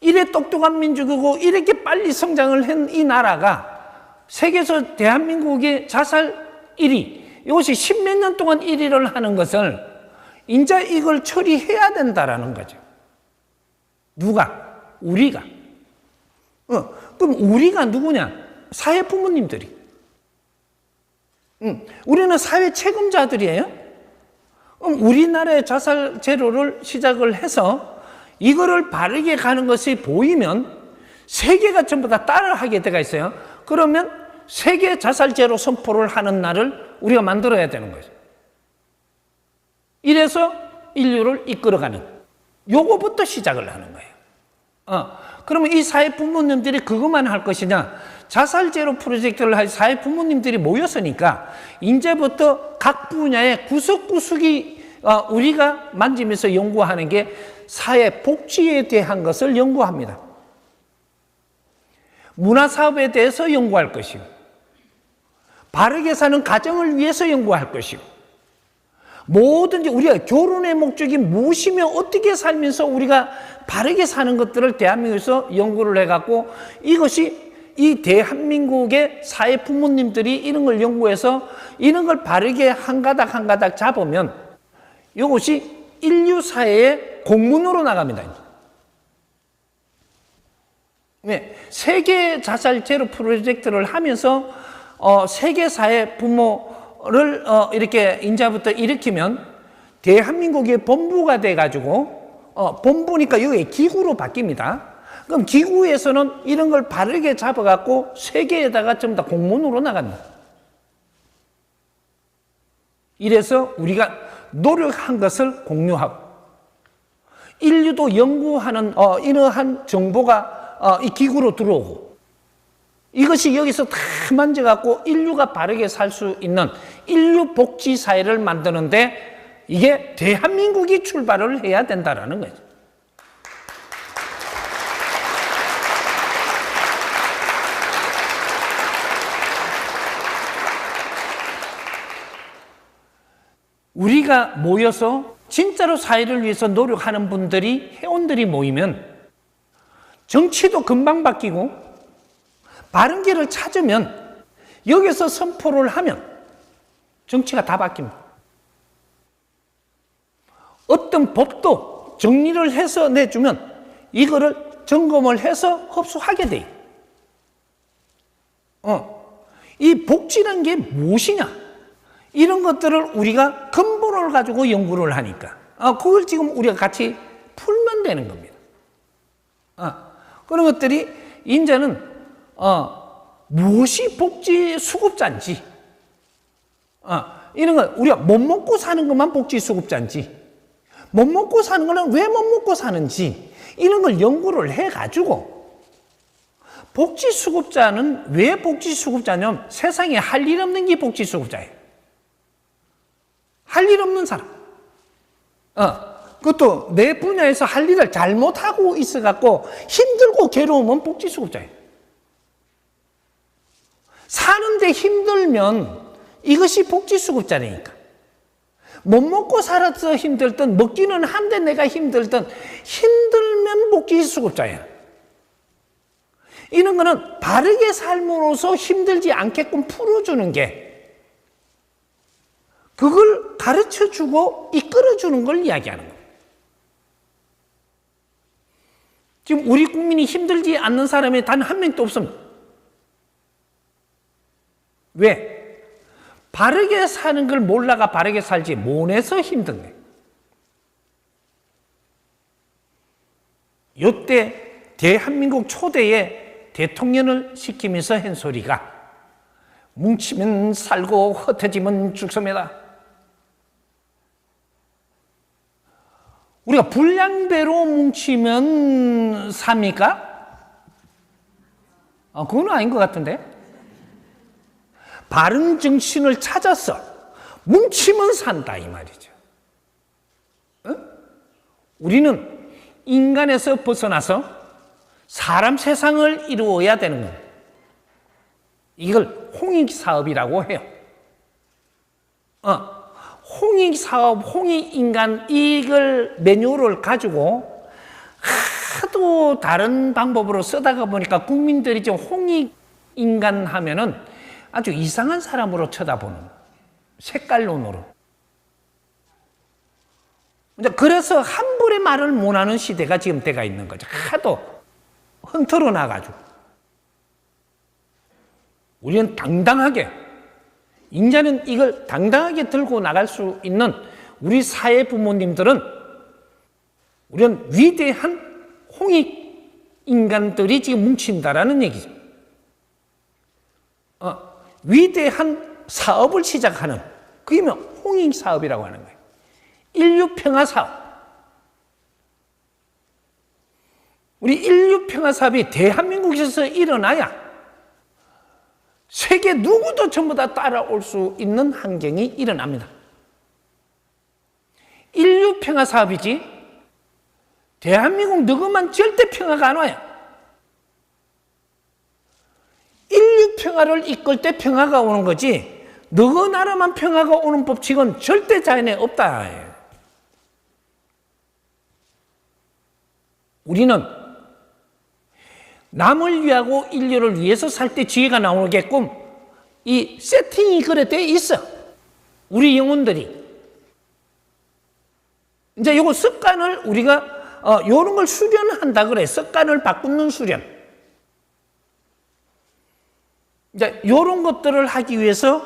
이래 똑똑한 민족이고 이렇게 빨리 성장을 한 이 나라가 세계에서 대한민국의 자살 1위, 이것이 10몇 년 동안 1위를 하는 것을 이제 이걸 처리해야 된다라는 거죠. 누가? 우리가. 그럼 우리가 누구냐? 사회 부모님들이. 우리는 사회 책임자들이에요. 우리나라의 자살 제로를 시작을 해서 이거를 바르게 가는 것이 보이면 세계가 전부 다 따라하게 되어 있어요. 그러면 세계 자살 제로 선포를 하는 날을 우리가 만들어야 되는 거죠. 이래서 인류를 이끌어가는 요거부터 시작을 하는 거예요. 그러면 이 사회 부모님들이 그것만 할 것이냐? 자살 제로 프로젝트를 할 사회 부모님들이 모였으니까 이제부터 각 분야의 구석구석이 우리가 만지면서 연구하는 게 사회 복지에 대한 것을 연구합니다. 문화사업에 대해서 연구할 것이고, 바르게 사는 가정을 위해서 연구할 것이고, 뭐든지 우리가 결혼의 목적이 무엇이며 어떻게 살면서 우리가 바르게 사는 것들을 대한민국에서 연구를 해갖고 이것이 이 대한민국의 사회 부모님들이 이런 걸 연구해서 이런 걸 바르게 한 가닥 한 가닥 잡으면 이것이 인류 사회의 공문으로 나갑니다. 네, 세계 자살 제로 프로젝트를 하면서 세계 사회 부모를 이렇게 인자부터 일으키면 대한민국의 본부가 돼가지고 본부니까 여기 기구로 바뀝니다. 그럼 기구에서는 이런 걸 바르게 잡아갖고 세계에다가 전부 다 공문으로 나갑니다. 이래서 우리가 노력한 것을 공유하고 인류도 연구하는 이러한 정보가 이 기구로 들어오고 이것이 여기서 다 만져갖고 인류가 바르게 살 수 있는 인류 복지 사회를 만드는데 이게 대한민국이 출발을 해야 된다라는 거죠. 우리가 모여서 진짜로 사회를 위해서 노력하는 분들이, 회원들이 모이면 정치도 금방 바뀌고 바른 길을 찾으면 여기서 선포를 하면 정치가 다 바뀝니다. 어떤 법도 정리를 해서 내주면 이거를 점검을 해서 흡수하게 돼요. 이 복지란 게 무엇이냐? 이런 것들을 우리가 근본을 가지고 연구를 하니까 그걸 지금 우리가 같이 풀면 되는 겁니다. 그런 것들이 이제는 무엇이 복지 수급자인지 이런 거 우리가 못 먹고 사는 것만 복지 수급자인지 못 먹고 사는 거는 왜 못 먹고 사는지 이런 걸 연구를 해가지고 복지 수급자는 왜 복지 수급자냐면 세상에 할 일 없는 게 복지 수급자예요. 할 일 없는 사람. 그것도 내 분야에서 할 일을 잘못하고 있어갖고 힘들고 괴로우면 복지수급자예요. 사는데 힘들면 이것이 복지수급자라니까. 못 먹고 살아서 힘들든 먹기는 한데 내가 힘들든 힘들면 복지수급자예요. 이런 거는 바르게 삶으로써 힘들지 않게끔 풀어주는 게 그걸 가르쳐주고 이끌어주는 걸 이야기하는 거예요. 지금 우리 국민이 힘들지 않는 사람이 단 한 명도 없습니다. 왜? 바르게 사는 걸 몰라가 바르게 살지 못해서 힘든 거예요. 이때 대한민국 초대의 대통령을 시키면서 한 소리가 뭉치면 살고 흩어지면 죽습니다. 우리가 분량배로 뭉치면 삽니까? 그건 아닌 것 같은데. 바른 정신을 찾아서 뭉치면 산다 이 말이죠. 우리는 인간에서 벗어나서 사람 세상을 이루어야 되는 거예요. 이걸 홍익사업이라고 해요. 홍익사업, 홍익인간 이걸 매뉴얼을 가지고 하도 다른 방법으로 쓰다가 보니까 국민들이 좀 홍익인간 하면은 아주 이상한 사람으로 쳐다보는 색깔론으로. 그래서 함부로 말을 못하는 시대가 지금 돼가 있는 거죠. 하도 흔들어 나가지고. 우리는 당당하게, 이제는 이걸 당당하게 들고 나갈 수 있는 우리 사회 부모님들은 우리는 위대한 홍익 인간들이 지금 뭉친다라는 얘기죠. 위대한 사업을 시작하는, 그게 홍익 사업이라고 하는 거예요. 인류 평화 사업. 우리 인류 평화 사업이 대한민국에서 일어나야 세계 누구도 전부 다 따라올 수 있는 환경이 일어납니다. 인류 평화 사업이지 대한민국 누구만 절대 평화가 안 와요. 인류 평화를 이끌 때 평화가 오는 거지 너희 나라만 평화가 오는 법칙은 절대 자연에 없다. 우리는 남을 위하고 인류를 위해서 살 때 지혜가 나오게끔 이 세팅이 그래 돼 있어. 우리 영혼들이. 이제 요거 습관을 우리가 요런 걸 수련한다 그래. 습관을 바꾸는 수련. 이제 요런 것들을 하기 위해서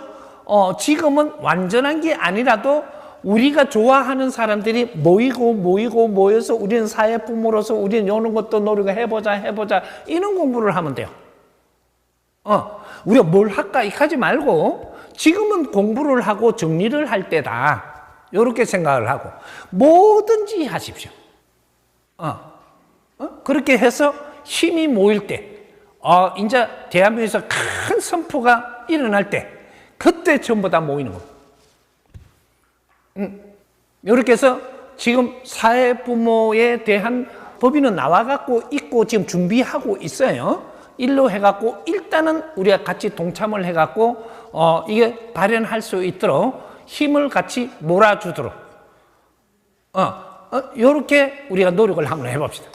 지금은 완전한 게 아니라도 우리가 좋아하는 사람들이 모여서 우리는 사회 부모로서 우리는 이런 것도 노력을 해보자 이런 공부를 하면 돼요. 우리가 뭘 할까 하지 말고 지금은 공부를 하고 정리를 할 때다 이렇게 생각을 하고 뭐든지 하십시오. 그렇게 해서 힘이 모일 때 이제 대한민국에서 큰 선포가 일어날 때 그때 전부 다 모이는 겁니다. 이렇게 해서 지금 사회부모에 대한 법인은 나와갖고 있고 지금 준비하고 있어요. 일로 해갖고 일단은 우리가 같이 동참을 해갖고 이게 발현할 수 있도록 힘을 같이 몰아주도록 이렇게 우리가 노력을 한번 해봅시다.